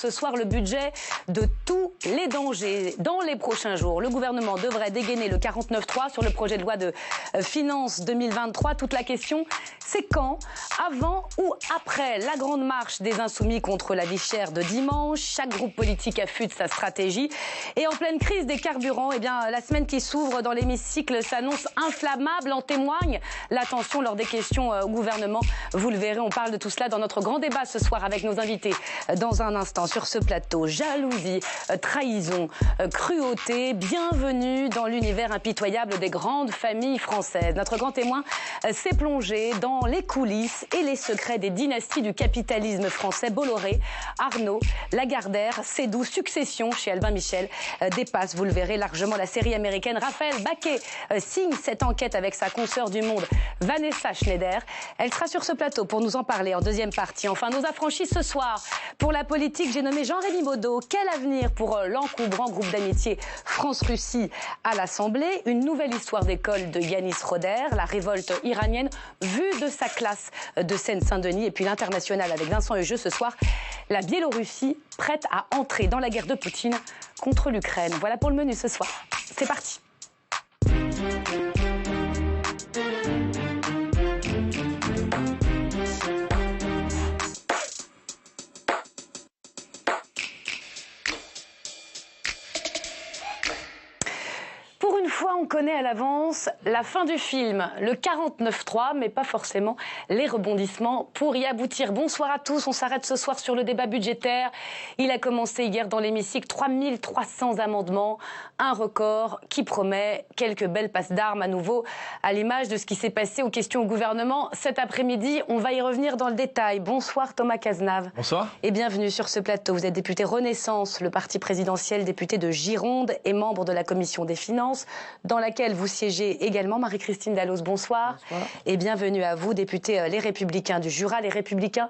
Ce soir, le budget de tous les dangers. Dans les prochains jours, le gouvernement devrait dégainer le 49.3 sur le projet de loi de finances 2023. Toute la question, c'est quand, avant ou après la grande marche des Insoumis contre la vie chère de dimanche. Chaque groupe politique affûte sa stratégie. Et en pleine crise des carburants, eh bien, la semaine qui s'ouvre dans l'hémicycle s'annonce inflammable. En témoigne la tension lors des questions au gouvernement. Vous le verrez, on parle de tout cela dans notre grand débat ce soir avec nos invités dans un instant. Sur ce plateau, jalousie, trahison, cruauté, bienvenue dans l'univers impitoyable des grandes familles françaises. Notre grand témoin s'est plongé dans les coulisses et les secrets des dynasties du capitalisme français. Bolloré, Arnault, Lagardère, Seydoux, Succession chez Albin Michel dépasse, vous le verrez, largement la série américaine. Raphaël Baquet signe cette enquête avec sa consoeur du monde, Vanessa Schneider. Elle sera sur ce plateau pour nous en parler en deuxième partie. Enfin, nos affranchis ce soir pour la politique. J'ai nommé Jean-Rémy Baudot. Quel avenir pour l'encombrant groupe d'amitié France-Russie à l'Assemblée? Une nouvelle histoire d'école de Yanis Roder, la révolte iranienne vue de sa classe de Seine-Saint-Denis. Et puis l'international avec Vincent Hugeux ce soir. La Biélorussie prête à entrer dans la guerre de Poutine contre l'Ukraine. Voilà pour le menu ce soir. C'est parti. On connaît à l'avance la fin du film, le 49.3, mais pas forcément les rebondissements pour y aboutir. Bonsoir à tous, on s'arrête ce soir sur le débat budgétaire. Il a commencé hier dans l'hémicycle, 3300 amendements, un record qui promet quelques belles passes d'armes à nouveau, à l'image de ce qui s'est passé aux questions au gouvernement cet après-midi. On va y revenir dans le détail. Bonsoir Thomas Cazenave. Bonsoir. Et bienvenue sur ce plateau. Vous êtes député Renaissance, le parti présidentiel, député de Gironde et membre de la commission des finances, dans laquelle vous siégez également. Marie-Christine Dalloz, bonsoir. Bonsoir. Et bienvenue à vous, député Les Républicains du Jura. Les Républicains,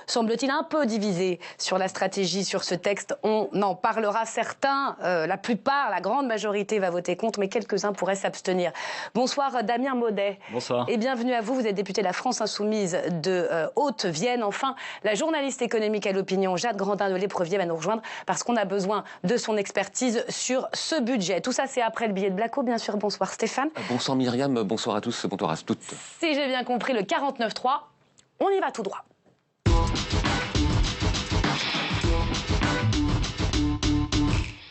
semble-t-il, un peu divisés sur la stratégie sur ce texte. On en parlera. Certains, la plupart, la grande majorité va voter contre, mais quelques-uns pourraient s'abstenir. Bonsoir Damien Maudet. Bonsoir. Et bienvenue à vous. Vous êtes député de la France Insoumise de Haute-Vienne. Enfin, la journaliste économique à l'opinion, Jade Grandin de l'Éprevier, va nous rejoindre parce qu'on a besoin de son expertise sur ce budget. Tout ça, c'est après le billet de Blacko, bien sûr. Bonsoir Stéphane. Bonsoir Myriam, bonsoir à tous, bonsoir à toutes. Si j'ai bien compris, le 49.3, on y va tout droit.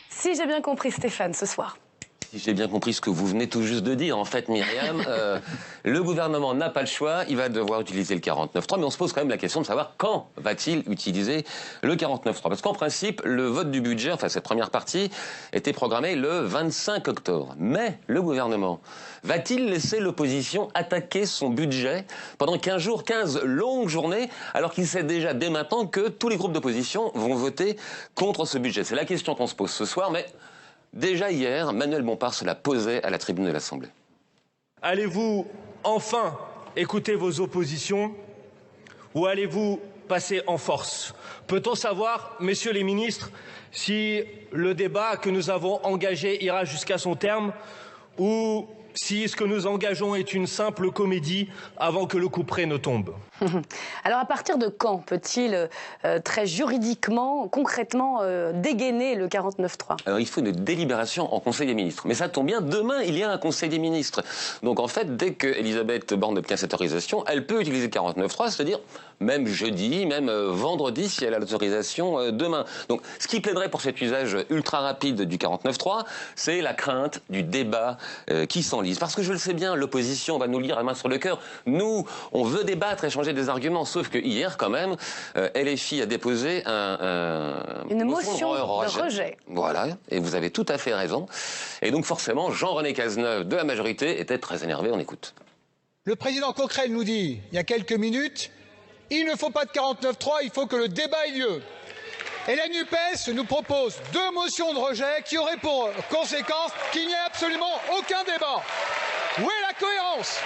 Si j'ai bien compris Stéphane ce soir. Si j'ai bien compris ce que vous venez tout juste de dire, en fait, Myriam, le gouvernement n'a pas le choix, il va devoir utiliser le 49.3, mais on se pose quand même la question de savoir quand va-t-il utiliser le 49.3. Parce qu'en principe, le vote du budget, enfin cette première partie, était programmé le 25 octobre. Mais le gouvernement va-t-il laisser l'opposition attaquer son budget pendant 15 jours, 15 longues journées, alors qu'il sait déjà dès maintenant que tous les groupes d'opposition vont voter contre ce budget? C'est la question qu'on se pose ce soir, mais... Déjà hier, Manuel Bompard se la posait à la tribune de l'Assemblée. Allez-vous enfin écouter vos oppositions ou allez-vous passer en force? Peut-on savoir, messieurs les ministres, si le débat que nous avons engagé ira jusqu'à son terme ou si ce que nous engageons est une simple comédie avant que le couperet ne tombe? Alors à partir de quand peut-il très juridiquement, concrètement dégainer le 49.3? Alors il faut une délibération en Conseil des ministres. Mais ça tombe bien, demain il y a un Conseil des ministres. Donc en fait, dès que Elisabeth Borne obtient cette autorisation, elle peut utiliser le 49.3, c'est-à-dire même jeudi, même vendredi si elle a l'autorisation demain. Donc ce qui plaiderait pour cet usage ultra rapide du 49.3, c'est la crainte du débat qui s'enlise. Parce que je le sais bien, l'opposition va nous le dire la main sur le cœur. Nous, on veut débattre, échanger des arguments, sauf que hier, quand même, LFI a déposé une motion de rejet. Voilà, et vous avez tout à fait raison. Et donc forcément, Jean-René Cazeneuve de la majorité était très énervé, on écoute. Le président Coquerel nous dit, il y a quelques minutes, il ne faut pas de 49.3, il faut que le débat ait lieu. Et la NUPES nous propose 2 motions de rejet qui auraient pour conséquence qu'il n'y ait absolument aucun débat. Où est la cohérence ?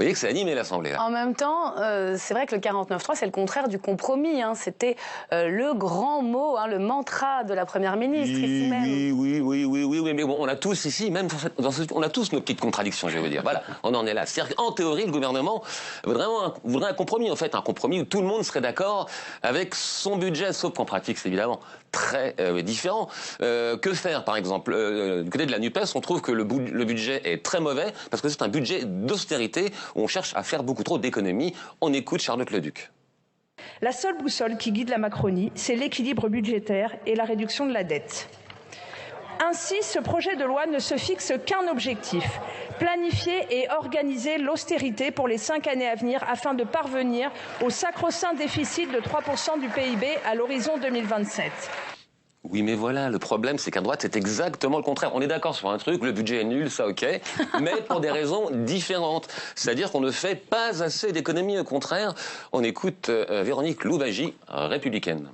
Vous voyez que c'est animé l'Assemblée. En même temps, c'est vrai que le 49.3, c'est le contraire du compromis. Hein. C'était le grand mot, hein, le mantra de la Première ministre ici même. Oui, mais bon, on a tous ici, même on a tous nos petites contradictions, je vais vous dire. Voilà, on en est là. C'est-à-dire qu'en théorie, le gouvernement voudrait un compromis, en fait, un compromis où tout le monde serait d'accord avec son budget, sauf qu'en pratique, c'est évidemment très différent. Que faire, par exemple du côté de la NUPES, on trouve que le budget est très mauvais parce que c'est un budget d'austérité où on cherche à faire beaucoup trop d'économies. On écoute Charlotte Leduc. La seule boussole qui guide la Macronie, c'est l'équilibre budgétaire et la réduction de la dette. Ainsi, ce projet de loi ne se fixe qu'un objectif, planifier et organiser l'austérité pour les 5 années à venir afin de parvenir au sacro-saint déficit de 3% du PIB à l'horizon 2027. Oui, mais voilà, le problème, c'est qu'à droite, c'est exactement le contraire. On est d'accord sur un truc, le budget est nul, ça ok, mais pour des raisons différentes. C'est-à-dire qu'on ne fait pas assez d'économies, au contraire. On écoute Véronique Louwagie, républicaine.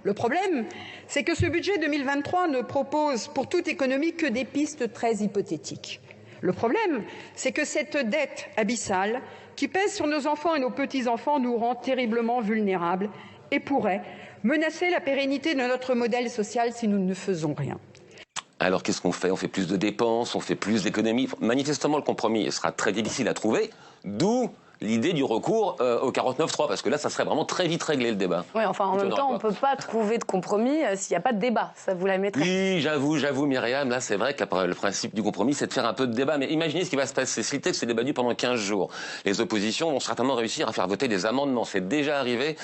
Le problème, c'est que ce budget 2023 ne propose pour toute économie que des pistes très hypothétiques. Le problème, c'est que cette dette abyssale qui pèse sur nos enfants et nos petits-enfants nous rend terriblement vulnérables et pourrait menacer la pérennité de notre modèle social si nous ne faisons rien. Alors qu'est-ce qu'on fait? On fait plus de dépenses, on fait plus d'économies. Manifestement, le compromis sera très difficile à trouver, d'où l'idée du recours au 49.3, parce que là, ça serait vraiment très vite réglé le débat. Oui, enfin, en même temps, on ne peut pas trouver de compromis s'il n'y a pas de débat. Ça vous la mettrez. Oui, j'avoue, Myriam, là, c'est vrai que le principe du compromis, c'est de faire un peu de débat. Mais imaginez ce qui va se passer. Si le texte est débattu pendant 15 jours, les oppositions vont certainement réussir à faire voter des amendements. C'est déjà arrivé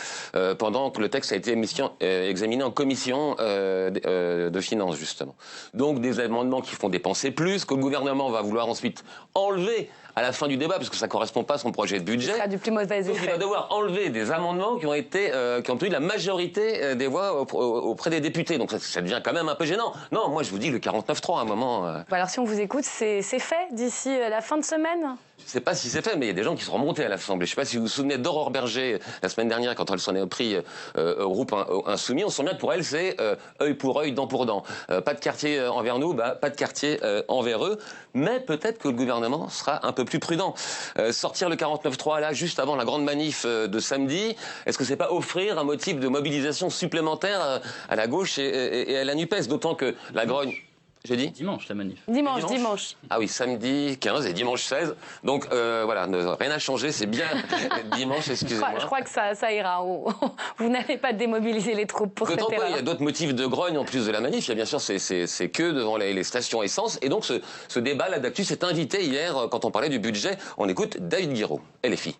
pendant que le texte a été examiné en commission de finances, justement. Donc, des amendements qui font dépenser plus, que le gouvernement va vouloir ensuite enlever à la fin du débat, parce que ça ne correspond pas à son projet de budget. Ce sera du plus mauvais effet. Donc il va devoir enlever des amendements qui ont obtenu la majorité des voix auprès des députés. Donc ça devient quand même un peu gênant. Non, moi je vous dis le 49.3 à un moment. Alors si on vous écoute, c'est fait d'ici la fin de semaine? Je ne sais pas si c'est fait, mais il y a des gens qui sont remontés à l'Assemblée. Je ne sais pas si vous vous souvenez d'Aurore Berger la semaine dernière, quand elle s'en est pris au groupe Insoumis. On sent bien que pour elle, c'est œil pour œil, dent pour dent. Pas de quartier envers nous, pas de quartier envers eux. Mais peut-être que le gouvernement sera un peu plus prudent. Sortir le 49.3 là, juste avant la grande manif de samedi, est-ce que c'est pas offrir un motif de mobilisation supplémentaire à la gauche et à la NUPES? D'autant que la grogne... J'ai dit Dimanche, la manif. Dimanche. Ah oui, samedi 15 et dimanche 16. Donc voilà, rien n'a changé, c'est bien dimanche, excusez-moi. Je crois que ça ira. Vous n'allez pas démobiliser les troupes pour cette erreur. Il y a d'autres motifs de grogne en plus de la manif. Il y a bien sûr, c'est que devant les stations essence. Et donc ce débat là d'actu s'est invité hier quand on parlait du budget. On écoute David Guiraud, LFI.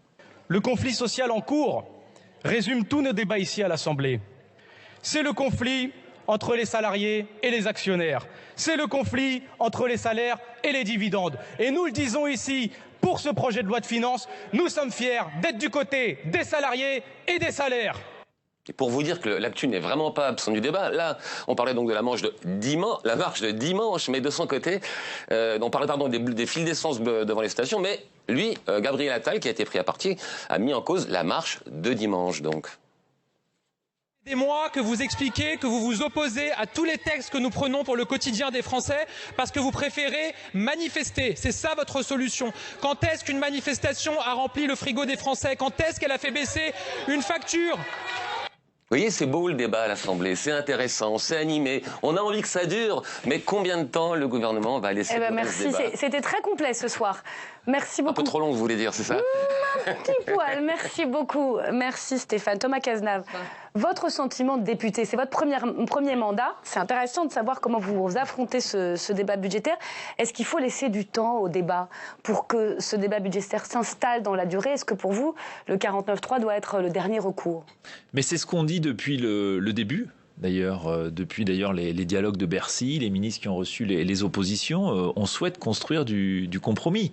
Le conflit social en cours résume tous nos débats ici à l'Assemblée. C'est le conflit entre les salariés et les actionnaires. C'est le conflit entre les salaires et les dividendes. Et nous le disons ici, pour ce projet de loi de finances, nous sommes fiers d'être du côté des salariés et des salaires. Et pour vous dire que l'actu n'est vraiment pas absent du débat, là, on parlait donc de la marche de dimanche, mais de son côté, on parlait des files d'essence devant les stations, mais lui, Gabriel Attal, qui a été pris à partie, a mis en cause la marche de dimanche, donc. Des mois que vous expliquez que vous vous opposez à tous les textes que nous prenons pour le quotidien des Français parce que vous préférez manifester. C'est ça votre solution. Quand est-ce qu'une manifestation a rempli le frigo des Français? Quand est-ce qu'elle a fait baisser une facture? Vous voyez, c'est beau le débat à l'Assemblée, c'est intéressant, c'est animé, on a envie que ça dure, mais combien de temps le gouvernement va laisser durer ce débat? Merci, c'était très complet ce soir. Merci beaucoup. Un peu trop long, vous voulez dire, c'est ça? Un petit poil, merci beaucoup. Merci Stéphane. Thomas Cazenave, votre sentiment de député, c'est votre premier mandat. C'est intéressant de savoir comment vous affrontez ce débat budgétaire. Est-ce qu'il faut laisser du temps au débat pour que ce débat budgétaire s'installe dans la durée? Est-ce que pour vous, le 49.3 doit être le dernier recours? Mais c'est ce qu'on dit depuis le début. D'ailleurs, depuis les dialogues de Bercy, les ministres qui ont reçu les oppositions, on souhaite construire du compromis.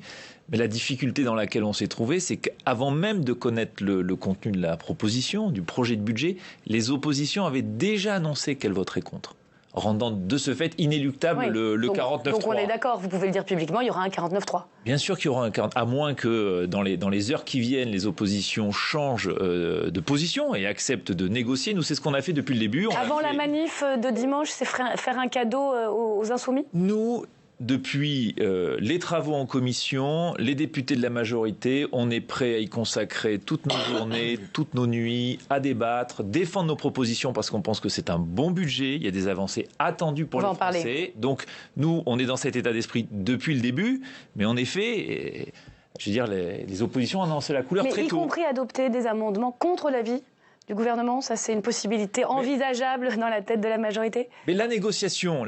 Mais la difficulté dans laquelle on s'est trouvé, c'est qu'avant même de connaître le contenu de la proposition, du projet de budget, les oppositions avaient déjà annoncé qu'elles voteraient contre, rendant de ce fait inéluctable le 49.3. Donc on est d'accord, vous pouvez le dire publiquement, il y aura un 49.3. Bien sûr qu'il y aura un 49.3, à moins que dans les heures qui viennent, les oppositions changent de position et acceptent de négocier. Nous, c'est ce qu'on a fait depuis le début. Avant la manif de dimanche, c'est faire un cadeau aux Insoumis? Nous, depuis les travaux en commission, les députés de la majorité, on est prêt à y consacrer toutes nos journées, toutes nos nuits, à débattre, défendre nos propositions parce qu'on pense que c'est un bon budget, il y a des avancées attendues pour les Français. Donc nous, on est dans cet état d'esprit depuis le début, mais en effet, je veux dire, les oppositions ont annoncé la couleur très tôt. Y compris adopter des amendements contre l'avis du gouvernement, ça c'est une possibilité envisageable dans la tête de la majorité? Mais la négociation,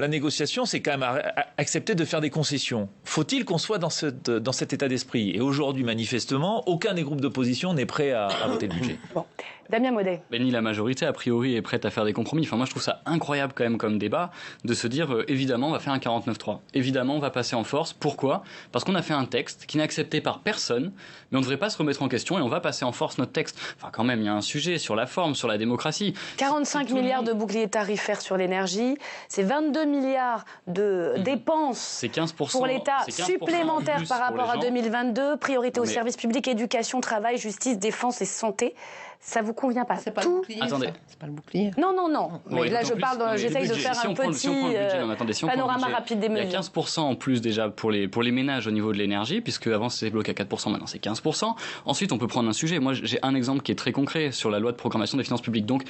c'est quand même accepter de faire des concessions. Faut-il qu'on soit dans cet état d'esprit? Et aujourd'hui, manifestement, aucun des groupes d'opposition n'est prêt à voter le budget. Bon. Damien Maudet. Ni la majorité, a priori, est prête à faire des compromis. Enfin, moi, je trouve ça incroyable quand même comme débat de se dire, évidemment, on va faire un 49.3. Évidemment, on va passer en force. Pourquoi? Parce qu'on a fait un texte qui n'est accepté par personne, mais on ne devrait pas se remettre en question et on va passer en force notre texte. Enfin, quand même, il y a un sujet sur la forme, sur la démocratie. 45 milliards de boucliers tarifaires sur l'énergie, c'est 22 milliards de dépenses c'est 15%, pour l'État supplémentaires par rapport à 2022, priorité aux services publics, éducation, travail, justice, défense et santé. Ça vous convient pas? C'est pas le bouclier. Attendez. C'est pas le bouclier. Non. Mais là, je parle, j'essaye de faire un petit panorama rapide des mesures. Il y a 15% en plus déjà pour les ménages au niveau de l'énergie, puisque avant c'était bloqué à 4%, maintenant c'est 15%. Ensuite, on peut prendre un sujet. Moi, j'ai un exemple qui est très concret sur la loi de programmation des finances publiques. Donc,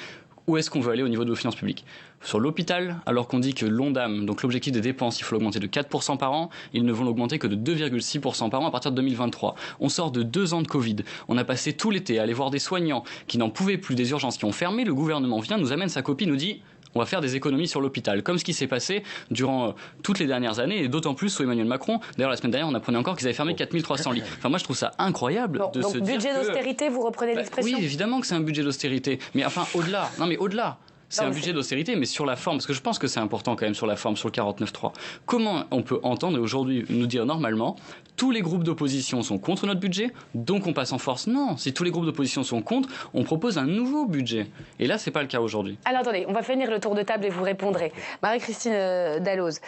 où est-ce qu'on veut aller au niveau de nos finances publiques? Sur l'hôpital, alors qu'on dit que l'ONDAM, donc l'objectif des dépenses, il faut l'augmenter de 4% par an, ils ne vont l'augmenter que de 2,6% par an à partir de 2023. On sort de 2 ans de Covid. On a passé tout l'été à aller voir des soignants qui n'en pouvaient plus, des urgences qui ont fermé. Le gouvernement vient, nous amène sa copie, nous dit on va faire des économies sur l'hôpital, comme ce qui s'est passé durant toutes les dernières années, et d'autant plus sous Emmanuel Macron. D'ailleurs, la semaine dernière, on apprenait encore qu'ils avaient fermé 4300 lits. Enfin, moi, je trouve ça incroyable de se dire que... budget d'austérité, vous reprenez l'expression? Oui, évidemment que c'est un budget d'austérité. Mais enfin, au-delà. Non, mais au-delà. C'est un budget d'austérité, mais sur la forme, parce que je pense que c'est important quand même sur la forme, sur le 49.3. Comment on peut entendre et aujourd'hui nous dire normalement, tous les groupes d'opposition sont contre notre budget, donc on passe en force? Non, si tous les groupes d'opposition sont contre, on propose un nouveau budget. Et là, c'est pas le cas aujourd'hui. Alors attendez, on va finir le tour de table et vous répondrez. Marie-Christine Dalloz,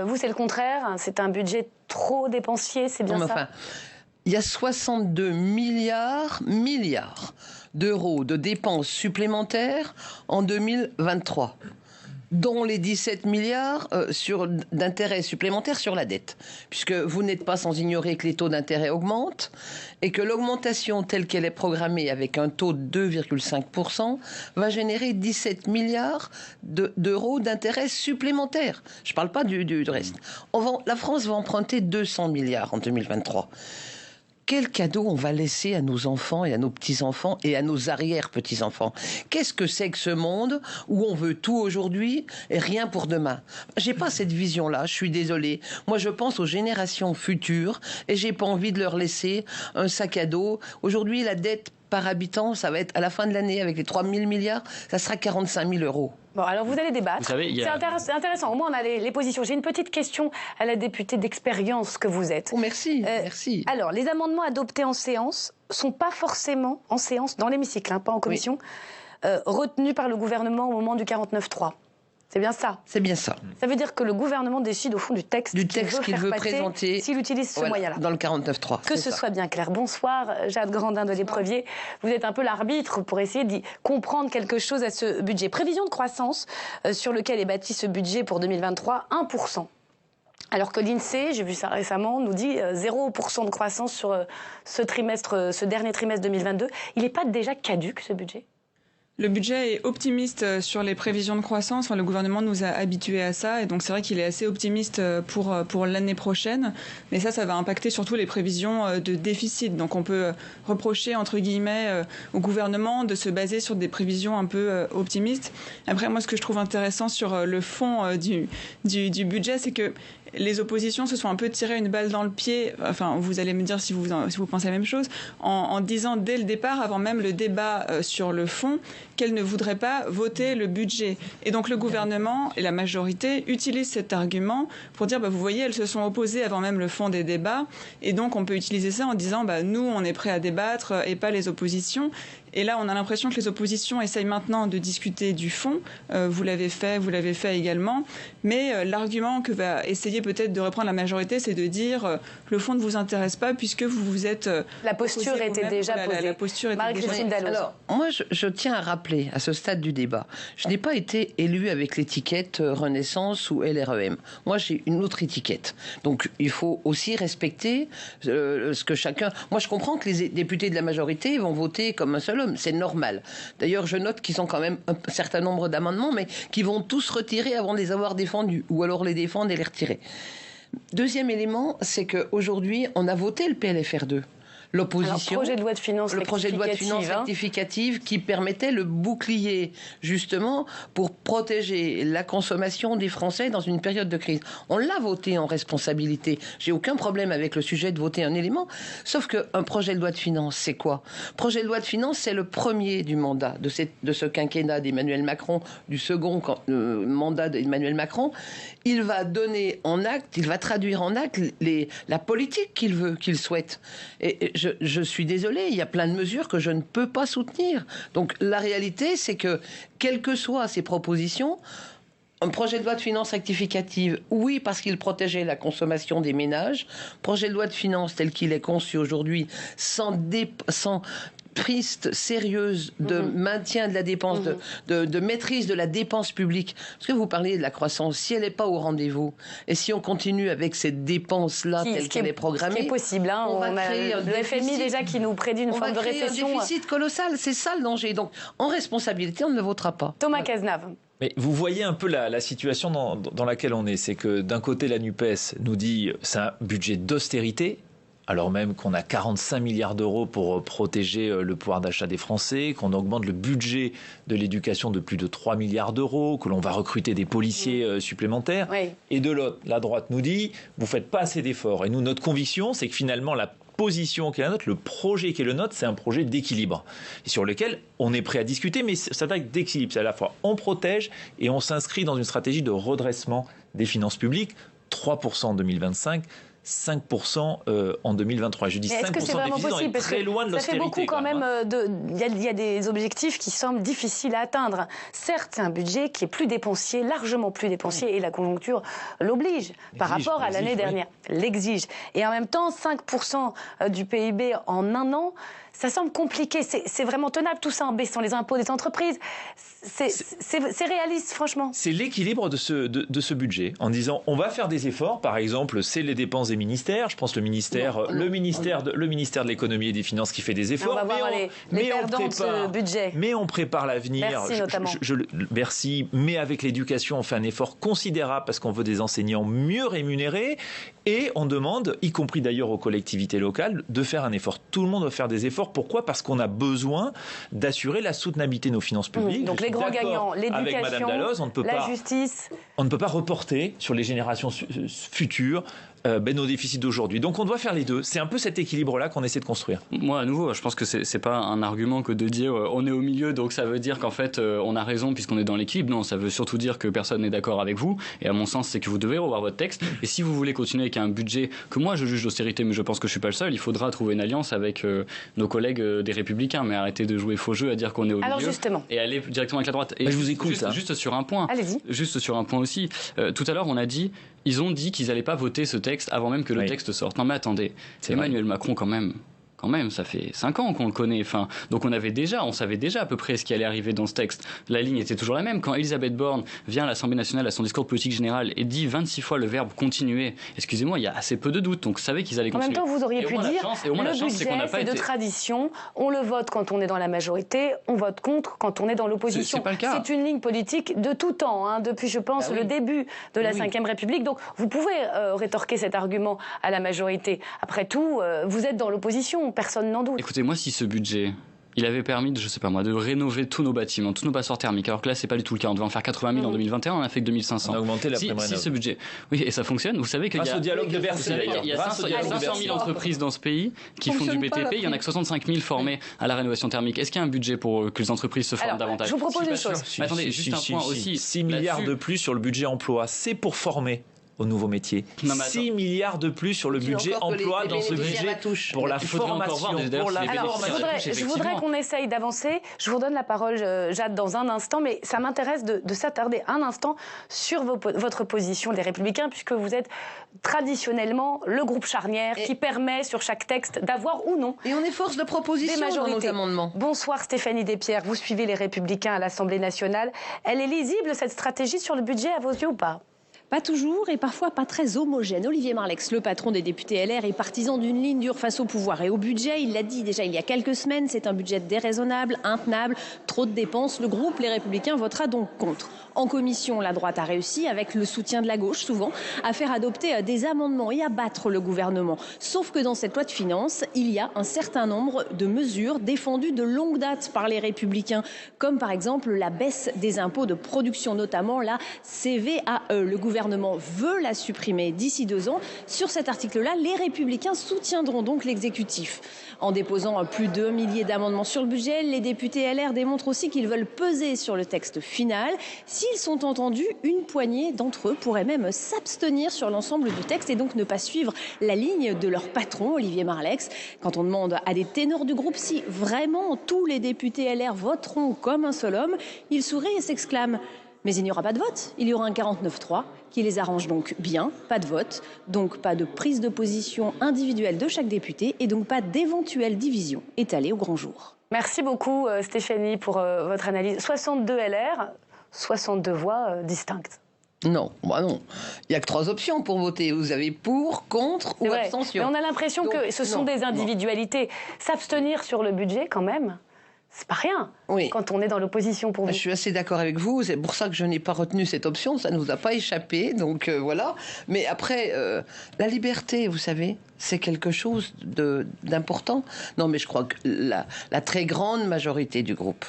vous c'est le contraire, c'est un budget trop dépensier, c'est bien ça? Il y a 62 milliards d'euros de dépenses supplémentaires en 2023, dont les 17 milliards d'intérêts supplémentaires sur la dette. Puisque vous n'êtes pas sans ignorer que les taux d'intérêt augmentent et que l'augmentation telle qu'elle est programmée avec un taux de 2,5% va générer 17 milliards d'euros d'intérêts supplémentaires. Je ne parle pas du reste. La France va emprunter 200 milliards en 2023. Quel cadeau on va laisser à nos enfants et à nos petits-enfants et à nos arrière-petits-enfants? Qu'est-ce que c'est que ce monde où on veut tout aujourd'hui et rien pour demain? J'ai pas cette vision-là, je suis désolée. Moi, je pense aux générations futures et j'ai pas envie de leur laisser un sac à dos. Aujourd'hui, la dette par habitant, ça va être à la fin de l'année avec les 3 000 milliards, ça sera 45 000 euros. Bon, alors vous allez débattre. Vous savez, c'est intéressant. Au moins, on a les positions. J'ai une petite question à la députée d'expérience que vous êtes. Oh, merci, merci. Alors, les amendements adoptés en séance sont pas forcément en séance, dans l'hémicycle, pas en commission, retenus par le gouvernement au moment du 49.3. C'est bien ça? C'est bien ça. Ça veut dire que le gouvernement décide au fond du texte qu'il veut présenter s'il utilise ce moyen-là. Dans le 49.3. Que ce soit bien clair. Bonsoir, Jade Grandin de l'Éprevier. Vous êtes un peu l'arbitre pour essayer d'y comprendre quelque chose à ce budget. Prévision de croissance sur lequel est bâti ce budget pour 2023, 1%. Alors que l'INSEE, j'ai vu ça récemment, nous dit 0% de croissance sur ce dernier trimestre 2022. Il n'est pas déjà caduc, ce budget? Le budget est optimiste sur les prévisions de croissance. Enfin, le gouvernement nous a habitués à ça. Et donc, c'est vrai qu'il est assez optimiste pour l'année prochaine. Mais ça va impacter surtout les prévisions de déficit. Donc, on peut reprocher, entre guillemets, au gouvernement de se baser sur des prévisions un peu optimistes. Après, moi, ce que je trouve intéressant sur le fond du budget, c'est que les oppositions se sont un peu tiré une balle dans le pied. Enfin, vous allez me dire si vous pensez la même chose, en disant dès le départ, avant même le débat sur le fond, qu'elles ne voudraient pas voter le budget. Et donc le gouvernement et la majorité utilisent cet argument pour dire, vous voyez, elles se sont opposées avant même le fond des débats. Et donc on peut utiliser ça en disant, nous, on est prêt à débattre et pas les oppositions. Et là, on a l'impression que les oppositions essayent maintenant de discuter du fond. Vous l'avez fait également. Mais l'argument que va essayer peut-être de reprendre la majorité, c'est de dire le fond ne vous intéresse pas puisque vous êtes... La posture était déjà posée. La posture était déjà posée. Alors, moi, je tiens à rappeler, à ce stade du débat, je n'ai pas été élue avec l'étiquette Renaissance ou LREM. Moi, j'ai une autre étiquette. Donc, il faut aussi respecter ce que chacun... Moi, je comprends que les députés de la majorité vont voter comme un seul homme. C'est normal. D'ailleurs, je note qu'ils ont quand même un certain nombre d'amendements, mais qui vont tous retirer avant de les avoir défendus, ou alors les défendre et les retirer. Deuxième élément, c'est qu'aujourd'hui, on a voté le PLFR2. L'opposition, le projet de loi de finances rectificative qui permettait le bouclier, justement, pour protéger la consommation des Français dans une période de crise. On l'a voté en responsabilité. J'ai aucun problème avec le sujet de voter un élément, sauf qu'un projet de loi de finances, c'est quoi ? Projet de loi de finances, c'est le premier du mandat de ce quinquennat d'Emmanuel Macron, du second mandat d'Emmanuel Macron. Il va donner en acte, il va traduire en acte la politique qu'il veut, qu'il souhaite. Et je suis désolée, il y a plein de mesures que je ne peux pas soutenir. Donc la réalité, c'est que, quelles que soient ces propositions, un projet de loi de finances rectificative, oui, parce qu'il protégeait la consommation des ménages. Projet de loi de finances tel qu'il est conçu aujourd'hui, sans prise sérieuse de maintien de la dépense, de maîtrise de la dépense publique. Parce que vous parlez de la croissance, si elle n'est pas au rendez-vous, et si on continue avec cette dépense-là telle qu'elle est programmée... C'est possible, hein, on a le FMI déjà qui nous prédit une forme de récession. Un déficit colossal, c'est ça le danger. Donc, en responsabilité, on ne le votera pas. Thomas Cazenave. Mais vous voyez un peu la situation dans laquelle on est. C'est que d'un côté, la NUPES nous dit c'est un budget d'austérité, alors même qu'on a 45 milliards d'euros pour protéger le pouvoir d'achat des Français, qu'on augmente le budget de l'éducation de plus de 3 milliards d'euros, que l'on va recruter des policiers supplémentaires. Oui. Et de l'autre, la droite nous dit, vous ne faites pas assez d'efforts. Et nous, notre conviction, c'est que finalement, la position qui est la nôtre, le projet qui est le nôtre, c'est un projet d'équilibre. Et sur lequel on est prêt à discuter, mais ça s'attaque d'équilibre. C'est à la fois, on protège et on s'inscrit dans une stratégie de redressement des finances publiques, 3% en 2025, 5% en 2023. Je dis 5% de déficit, on est très loin de l'austérité. Ça fait beaucoup quand même. Il y a des objectifs qui semblent difficiles à atteindre. Certes, c'est un budget qui est plus dépensier, largement plus dépensier, et la conjoncture l'oblige par rapport à l'année dernière. L'exige. Et en même temps, 5% du PIB en un an, ça semble compliqué. C'est vraiment tenable tout ça en baissant les impôts des entreprises. C'est réaliste, franchement. C'est l'équilibre de ce budget, en disant on va faire des efforts. Par exemple, c'est les dépenses des ministères. Je pense le ministère de l'économie et des finances qui fait des efforts. On va voir les perdants de ce budget. Mais on prépare l'avenir. Bercy notamment. Bercy, mais avec l'éducation, on fait un effort considérable parce qu'on veut des enseignants mieux rémunérés. Et on demande, y compris d'ailleurs aux collectivités locales, de faire un effort. Tout le monde doit faire des efforts. Pourquoi ? Parce qu'on a besoin d'assurer la soutenabilité de nos finances publiques. Donc les grands gagnants, l'éducation, la justice. On ne peut pas reporter sur les générations futures nos déficits d'aujourd'hui. Donc on doit faire les deux. C'est un peu cet équilibre-là qu'on essaie de construire. Moi, à nouveau, je pense que c'est pas un argument que de dire on est au milieu, donc ça veut dire qu'en fait on a raison puisqu'on est dans l'équilibre. Non, ça veut surtout dire que personne n'est d'accord avec vous. Et à mon sens, c'est que vous devez revoir votre texte. Et si vous voulez continuer avec un budget que moi je juge d'austérité, mais je pense que je suis pas le seul, il faudra trouver une alliance avec nos collègues des Républicains. Mais arrêtez de jouer faux jeu à dire qu'on est au milieu. Justement. Et aller directement avec la droite. Et je vous écoute. Juste sur un point. Allez-y. Juste sur un point aussi. Tout à l'heure, on a dit. Ils ont dit qu'ils n'allaient pas voter ce texte avant même que le texte sorte. Non mais attendez, c'est Emmanuel Macron quand même, ça fait 5 ans qu'on le connaît. Enfin, donc on savait déjà à peu près ce qui allait arriver dans ce texte. La ligne était toujours la même. Quand Elisabeth Borne vient à l'Assemblée nationale à son discours de politique générale et dit 26 fois le verbe continuer, excusez-moi, il y a assez peu de doutes. Donc vous savez qu'ils allaient continuer. En même temps, vous auriez pu dire, le budget, c'est de tradition. On le vote quand on est dans la majorité, on vote contre quand on est dans l'opposition. C'est pas le cas. C'est une ligne politique de tout temps, depuis, je pense, le début de la Ve République. Donc vous pouvez rétorquer cet argument à la majorité. Après tout, vous êtes dans l'opposition. Personne n'en doute. Écoutez, moi, si ce budget, il avait permis, de rénover tous nos bâtiments, tous nos passoires thermiques, alors que là, c'est pas du tout le cas. On devait en faire 80 000 en 2021, on en a fait que 2500. On a augmenté la prime si ce budget... Oui, et ça fonctionne. Vous savez qu'il y a... Grâce au dialogue de Bercy, il y a 500 000 entreprises dans ce pays qui font du BTP. Il y en a que 65 000 formées à la rénovation thermique. Est-ce qu'il y a un budget pour que les entreprises se forment davantage ? Je vous propose une chose. Attendez, juste un point aussi. 6 milliards de plus sur le budget emploi, c'est pour former. aux nouveaux métiers. 6 milliards de plus sur le budget emploi dans ce budget pour la formation, pour la formation. Je voudrais qu'on essaye d'avancer. Je vous redonne la parole, Jade, dans un instant, mais ça m'intéresse de s'attarder un instant sur votre position des Républicains, puisque vous êtes traditionnellement le groupe charnière qui permet sur chaque texte d'avoir ou non. Et on est force de proposition des majorités. Dans nos amendements. Bonsoir Stéphanie Despierres, vous suivez les Républicains à l'Assemblée nationale. Elle est lisible, cette stratégie sur le budget, à vos yeux ou pas ? Pas toujours et parfois pas très homogène. Olivier Marleix, le patron des députés LR, est partisan d'une ligne dure face au pouvoir et au budget. Il l'a dit déjà il y a quelques semaines, c'est un budget déraisonnable, intenable, trop de dépenses. Le groupe Les Républicains votera donc contre. En commission, la droite a réussi, avec le soutien de la gauche souvent, à faire adopter des amendements et à battre le gouvernement. Sauf que dans cette loi de finances, il y a un certain nombre de mesures défendues de longue date par les Républicains, comme par exemple la baisse des impôts de production, notamment la CVAE. Le gouvernement veut la supprimer d'ici 2 ans. Sur cet article-là, les Républicains soutiendront donc l'exécutif. En déposant plus de milliers d'amendements sur le budget, les députés LR démontrent aussi qu'ils veulent peser sur le texte final. S'ils sont entendus, une poignée d'entre eux pourraient même s'abstenir sur l'ensemble du texte et donc ne pas suivre la ligne de leur patron, Olivier Marleix. Quand on demande à des ténors du groupe si vraiment tous les députés LR voteront comme un seul homme, ils sourient et s'exclament. Mais il n'y aura pas de vote, il y aura un 49-3 qui les arrange donc bien, pas de vote, donc pas de prise de position individuelle de chaque député et donc pas d'éventuelle division étalée au grand jour. Merci beaucoup Stéphanie pour votre analyse. 62 LR, 62 voix distinctes. Non, non. Il n'y a que 3 options pour voter. Vous avez pour, contre ou abstention. Mais on a l'impression que ce sont des individualités. S'abstenir sur le budget quand même, c'est pas rien quand on est dans l'opposition pour vous. Je suis assez d'accord avec vous, c'est pour ça que je n'ai pas retenu cette option, ça ne nous a pas échappé, donc voilà. Mais après, la liberté, vous savez, c'est quelque chose d'important. Non, mais je crois que la très grande majorité du groupe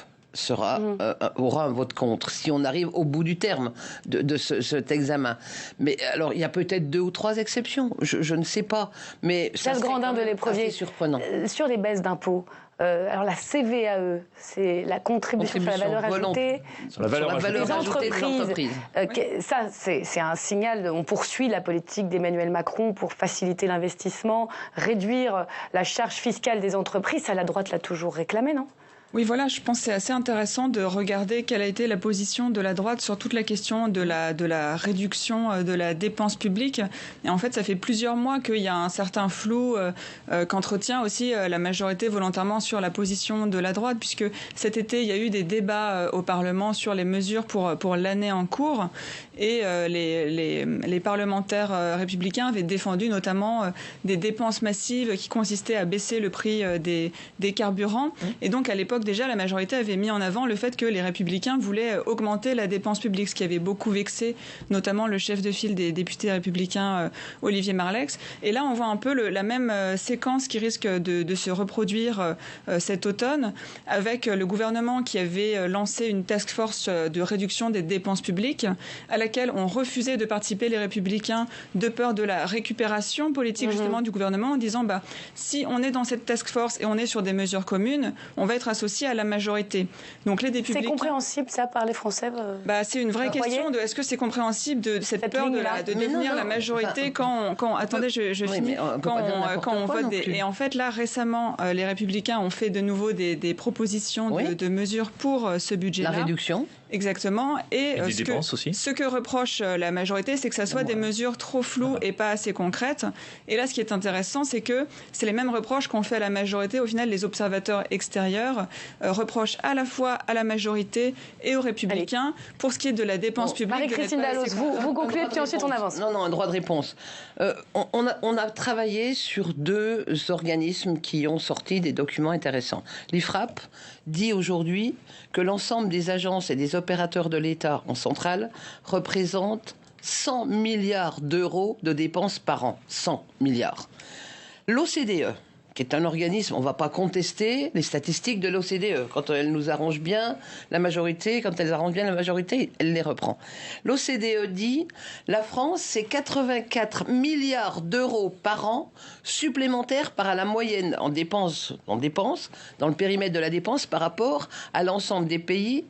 aura un vote contre, si on arrive au bout du terme de cet examen. Mais alors, il y a peut-être 2 ou 3 exceptions, je ne sais pas. Mais Charles Grandin de l'Éprevier, surprenant. Sur les baisses d'impôts, alors la CVAE, c'est la contribution sur la valeur ajoutée. Sur la valeur ajoutée des entreprises. Ça, c'est un signal. On poursuit la politique d'Emmanuel Macron pour faciliter l'investissement, réduire la charge fiscale des entreprises. Ça, la droite l'a toujours réclamé, non ? Oui, voilà, je pense que c'est assez intéressant de regarder quelle a été la position de la droite sur toute la question de la réduction de la dépense publique. Et en fait, ça fait plusieurs mois qu'il y a un certain flou qu'entretient aussi la majorité volontairement sur la position de la droite, puisque cet été, il y a eu des débats au Parlement sur les mesures pour l'année en cours. Et les parlementaires républicains avaient défendu notamment des dépenses massives qui consistaient à baisser le prix des carburants. Et donc, à l'époque, déjà, la majorité avait mis en avant le fait que les Républicains voulaient augmenter la dépense publique, ce qui avait beaucoup vexé notamment le chef de file des députés républicains, Olivier Marleix. Et là, on voit un peu la même séquence qui risque de se reproduire cet automne, avec le gouvernement qui avait lancé une task force de réduction des dépenses publiques, à laquelle ont refusé de participer les Républicains de peur de la récupération politique justement du gouvernement, en disant si on est dans cette task force et on est sur des mesures communes, on va être associé à la majorité. Donc les députés. C'est compréhensible ça par les Français c'est une vraie question de est-ce que c'est compréhensible de cette peur de devenir la majorité quand attendez je finis quand on vote et en fait là récemment les Républicains ont fait de nouveau des propositions de mesures pour ce budget-là. La réduction. Exactement. Et aussi. Ce que reproche la majorité, c'est que ça soit des mesures trop floues et pas assez concrètes. Et là, ce qui est intéressant, c'est que c'est les mêmes reproches qu'ont fait à la majorité. Au final, les observateurs extérieurs reprochent à la fois à la majorité et aux Républicains pour ce qui est de la dépense publique. Marie-Christine Dalloz, vous concluez, puis ensuite on avance. Non, un droit de réponse. On a travaillé sur 2 organismes qui ont sorti des documents intéressants. L'IFRAP dit aujourd'hui que l'ensemble des agences et des opérateurs de l'État en centrale représentent 100 milliards d'euros de dépenses par an. 100 milliards. L'OCDE, qui est un organisme, on ne va pas contester les statistiques de l'OCDE. Quand elles nous arrangent bien, la majorité, quand elles arrangent bien la majorité, elle les reprend. L'OCDE dit, la France, c'est 84 milliards d'euros par an supplémentaires par à la moyenne en dépenses, dans le périmètre de la dépense par rapport à l'ensemble des pays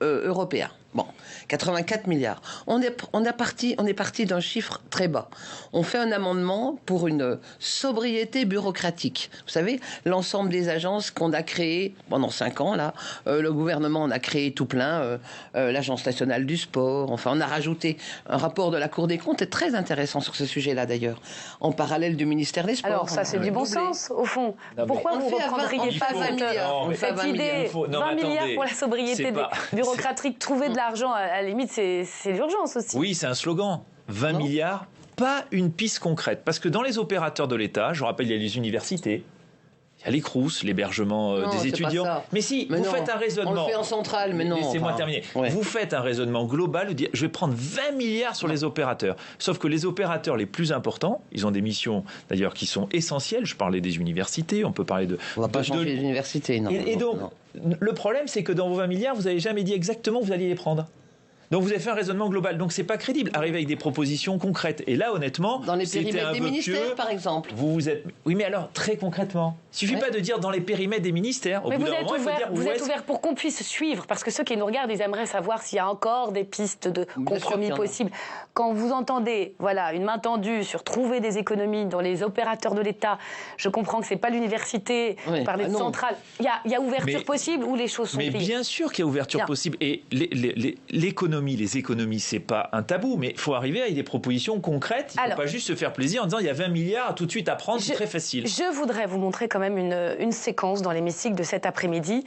européens. Bon, 84 milliards. On est parti d'un chiffre très bas. On fait un amendement pour une sobriété bureaucratique. Vous savez, l'ensemble des agences qu'on a créées pendant 5 ans, là, le gouvernement en a créé tout plein, l'Agence nationale du sport, enfin, on a rajouté un rapport de la Cour des comptes, est très intéressant sur ce sujet-là d'ailleurs, en parallèle du ministère des Sports. Alors ça, c'est du bon sens, au fond. Non, pourquoi vous ne reprendriez pas cette idée 20 milliards pour la sobriété bureaucratique, trouver de l'argent, à la limite, c'est l'urgence aussi. Oui, c'est un slogan. 20 milliards, pas une piste concrète. Parce que dans les opérateurs de l'État, je vous rappelle, il y a les universités, il y a les Crous, l'hébergement des étudiants. Mais si, vous faites un raisonnement... On le fait en centrale, mais non. Laissez-moi terminer. Ouais. Vous faites un raisonnement global, vous dites, je vais prendre 20 milliards sur les opérateurs. Sauf que les opérateurs les plus importants, ils ont des missions, d'ailleurs, qui sont essentielles. Je parlais des universités, on peut parler de... On ne va pas changer les universités, non. Et donc, le problème, c'est que dans vos 20 milliards, vous n'avez jamais dit exactement où vous alliez les prendre. Donc vous avez fait un raisonnement global, donc c'est pas crédible. Arriver avec des propositions concrètes. Et là, honnêtement, dans les périmètres des ministères, par exemple. Vous êtes. Oui, mais alors très concrètement. Il suffit pas de dire dans les périmètres des ministères. Au bout d'un moment, il faut dire vous êtes ouvert pour qu'on puisse suivre, parce que ceux qui nous regardent, ils aimeraient savoir s'il y a encore des pistes de compromis possibles. Quand vous entendez, voilà, une main tendue sur trouver des économies dans les opérateurs de l'État, je comprends que c'est pas l'université, vous parlez de centrale. Il y a ouverture possible ou les choses sont pliées. Mais bien sûr qu'il y a ouverture possible. Et l'économie. Les économies, c'est pas un tabou, mais il faut arriver avec des propositions concrètes. Il ne faut pas juste se faire plaisir en disant il y a 20 milliards tout de suite à prendre, c'est très facile. Je voudrais vous montrer quand même une séquence dans l'hémicycle de cet après-midi.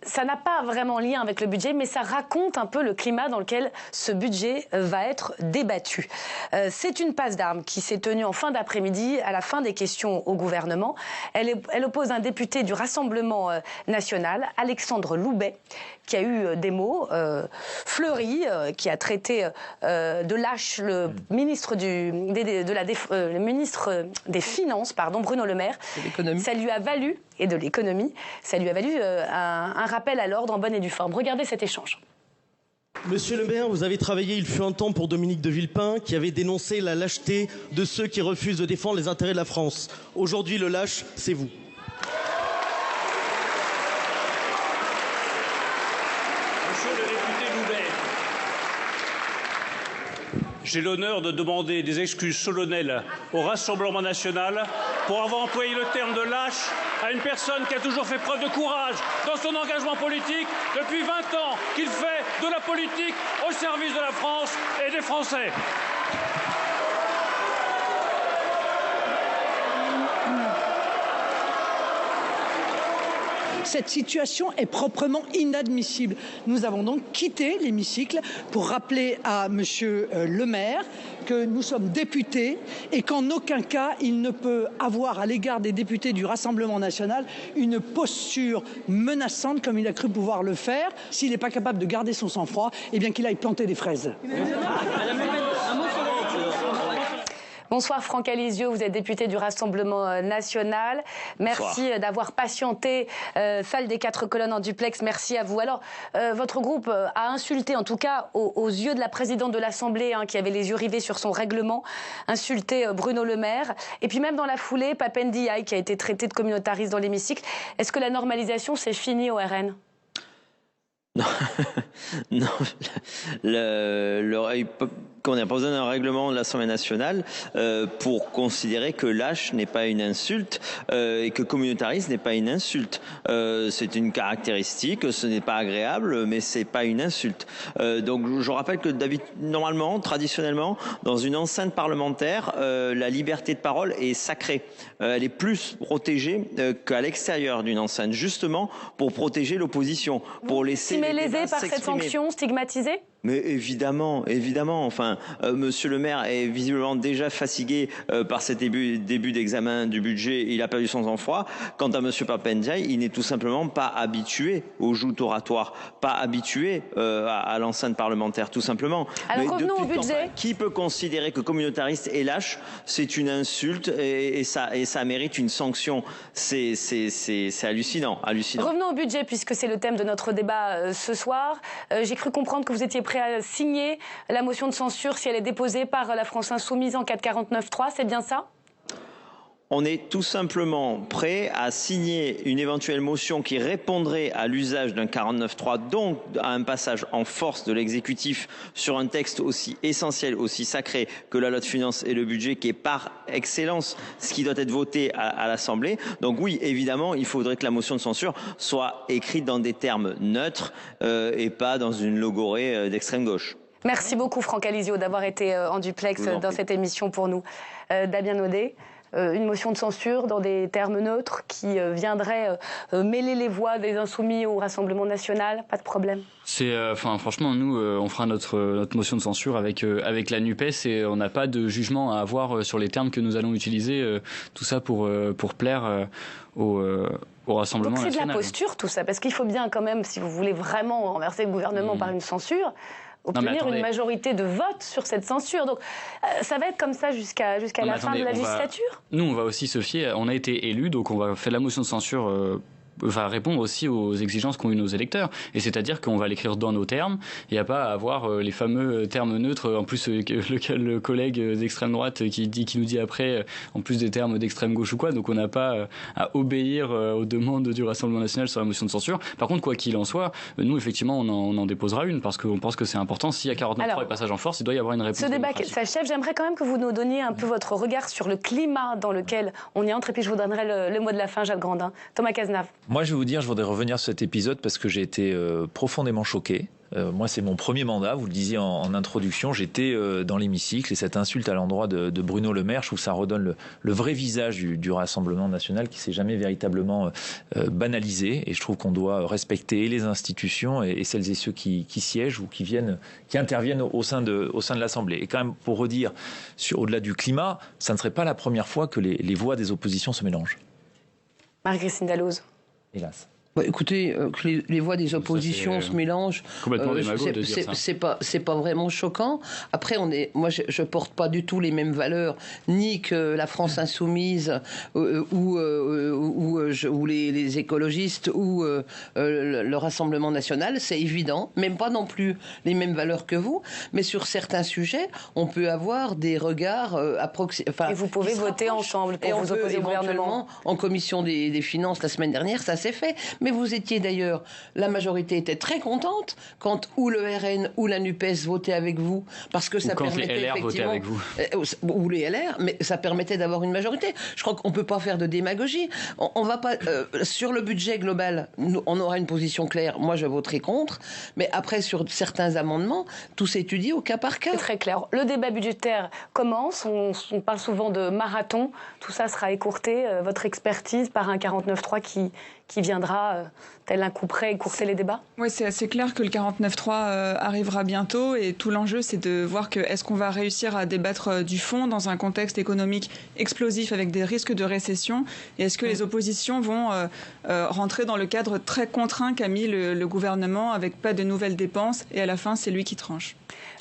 Ça n'a pas vraiment lien avec le budget, mais ça raconte un peu le climat dans lequel ce budget va être débattu. C'est une passe d'armes qui s'est tenue en fin d'après-midi, à la fin des questions au gouvernement. Elle oppose un député du Rassemblement national, Alexandre Loubet, qui a eu des mots fleuris, qui a traité de lâche le ministre le ministre des Finances, Bruno Le Maire. Ça lui a valu, et de l'économie, ça lui a valu un rappel à l'ordre en bonne et due forme. Regardez cet échange. Monsieur le maire, vous avez travaillé il fut un temps pour Dominique de Villepin, qui avait dénoncé la lâcheté de ceux qui refusent de défendre les intérêts de la France. Aujourd'hui, le lâche, c'est vous. J'ai l'honneur de demander des excuses solennelles au Rassemblement national pour avoir employé le terme de lâche à une personne qui a toujours fait preuve de courage dans son engagement politique depuis 20 ans, qu'il fait de la politique au service de la France et des Français. Cette situation est proprement inadmissible. Nous avons donc quitté l'hémicycle pour rappeler à Monsieur Le Maire que nous sommes députés et qu'en aucun cas il ne peut avoir à l'égard des députés du Rassemblement national une posture menaçante comme il a cru pouvoir le faire. S'il n'est pas capable de garder son sang-froid, eh bien qu'il aille planter des fraises. Bonsoir Franck Alizio, vous êtes député du Rassemblement national. Merci d'avoir patienté, salle des 4 colonnes en duplex, merci à vous. Alors, votre groupe a insulté, en tout cas aux yeux de la présidente de l'Assemblée, qui avait les yeux rivés sur son règlement, insulté Bruno Le Maire. Et puis même dans la foulée, Pape Ndiaye qui a été traité de communautariste dans l'hémicycle. Est-ce que la normalisation, c'est fini au RN ? Non, non. On n'a pas besoin d'un règlement de l'Assemblée nationale pour considérer que lâche n'est pas une insulte et que communautariste n'est pas une insulte. C'est une caractéristique, ce n'est pas agréable, mais c'est pas une insulte. Donc je rappelle que normalement, traditionnellement, dans une enceinte parlementaire, la liberté de parole est sacrée. Elle est plus protégée qu'à l'extérieur d'une enceinte, justement pour protéger l'opposition, pour laisser les débats lésé par cette sanction, stigmatisé ? Mais évidemment, évidemment. Enfin, Monsieur le maire est visiblement déjà fatigué par ce début d'examen du budget. Il a perdu son sang-froid. Quant à Monsieur Pape Ndiaye, il n'est tout simplement pas habitué aux joutes oratoires, pas habitué à l'enceinte parlementaire, tout simplement. Alors revenons au budget. Qui peut considérer que communautariste est lâche? C'est une insulte et ça mérite une sanction. C'est hallucinant, hallucinant. Revenons au budget puisque c'est le thème de notre débat ce soir. J'ai cru comprendre que vous étiez prêt à signer la motion de censure si elle est déposée par la France Insoumise en cas de 49.3, c'est bien ça ? on est tout simplement prêt à signer une éventuelle motion qui répondrait à l'usage d'un 49.3, donc à un passage en force de l'exécutif sur un texte aussi essentiel, aussi sacré que la loi de finances et le budget, qui est par excellence ce qui doit être voté à l'Assemblée. Donc oui, évidemment, il faudrait que la motion de censure soit écrite dans des termes neutres et pas dans une logorée d'extrême gauche. Merci beaucoup Franck Alizio d'avoir été en duplex dans cette émission pour nous. Damien Naudet, une motion de censure dans des termes neutres qui viendrait mêler les voix des Insoumis au Rassemblement national, pas de problème? Franchement, nous, on fera notre motion de censure avec la NUPES et on n'a pas de jugement à avoir sur les termes que nous allons utiliser, tout ça pour plaire au Rassemblement national. Donc c'est de la posture tout ça, parce qu'il faut bien quand même, si vous voulez vraiment renverser le gouvernement par une censure, obtenir une majorité de vote sur cette censure. Donc ça va être comme ça jusqu'à la fin de la législature. Nous, on va aussi se fier, on a été élus, donc on va faire la motion de censure va répondre aussi aux exigences qu'ont eu nos électeurs. Et c'est-à-dire qu'on va l'écrire dans nos termes. Il n'y a pas à avoir les fameux termes neutres. En plus, le collègue d'extrême droite qui nous dit après, en plus des termes d'extrême gauche ou quoi. Donc on n'a pas à obéir aux demandes du Rassemblement national sur la motion de censure. Par contre, quoi qu'il en soit, nous, effectivement, on en déposera une parce qu'on pense que c'est important. S'il y a 49.3 et passage en force, il doit y avoir une réponse. Ce débat s'achève. J'aimerais quand même que vous nous donniez un peu votre regard sur le climat dans lequel on y entre. Et puis je vous donnerai le mot de la fin, Jacques Grandin. Thomas Cazenave. Moi, je vais vous dire, je voudrais revenir sur cet épisode parce que j'ai été profondément choqué. Moi, c'est mon premier mandat, vous le disiez en introduction, j'étais dans l'hémicycle et cette insulte à l'endroit de Bruno Le Maire, je trouve que ça redonne le vrai visage du Rassemblement national qui s'est jamais véritablement banalisé et je trouve qu'on doit respecter les institutions et celles et ceux qui siègent ou qui interviennent au sein de l'Assemblée. Et quand même, pour redire, au-delà du climat, ça ne serait pas la première fois que les voix des oppositions se mélangent. Marie-Christine Dalloz. Hélas. Écoutez, que les voix des oppositions se mélangent, c'est pas vraiment choquant. Après, moi, je porte pas du tout les mêmes valeurs, ni que la France insoumise ou les écologistes ou le Rassemblement national, c'est évident. Même pas non plus les mêmes valeurs que vous, mais sur certains sujets, on peut avoir des regards approximatifs. Et vous pouvez voter ensemble pour vous opposer au gouvernement. En commission des finances la semaine dernière, ça s'est fait. Mais vous étiez d'ailleurs, la majorité était très contente quand ou le RN ou la NUPES votaient avec vous, parce que ça permettait les LR votaient avec vous. Ou les LR, mais ça permettait d'avoir une majorité. Je crois qu'on ne peut pas faire de démagogie. On va pas sur le budget global, on aura une position claire. Moi, je voterai contre, mais après sur certains amendements, tout s'étudie au cas par cas. C'est très clair. Le débat budgétaire commence. On parle souvent de marathon. Tout ça sera écourté. Votre expertise par un 49.3 qui viendra, tel un coup près, écourter les débats? Oui, c'est assez clair que le 49.3 arrivera bientôt et tout l'enjeu, c'est de voir est-ce qu'on va réussir à débattre du fond dans un contexte économique explosif avec des risques de récession et est-ce que les oppositions vont rentrer dans le cadre très contraint qu'a mis le gouvernement avec pas de nouvelles dépenses et à la fin, c'est lui qui tranche.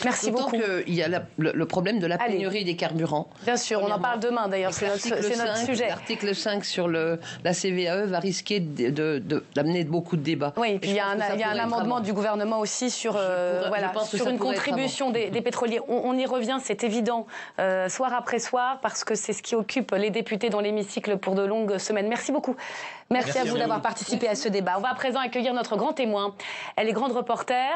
Merci beaucoup. Il y a le problème de la pénurie des carburants. Bien sûr, on en parle demain d'ailleurs, c'est notre sujet. L'article 5 sur la CVAE va risquer d'amener beaucoup de débats. Oui, et puis il y a un amendement du gouvernement aussi sur une contribution des pétroliers. On y revient, c'est évident, soir après soir, parce que c'est ce qui occupe les députés dans l'hémicycle pour de longues semaines. Merci beaucoup. Merci à vous d'avoir participé à ce débat. On va à présent accueillir notre grand témoin. Elle est grande reporter.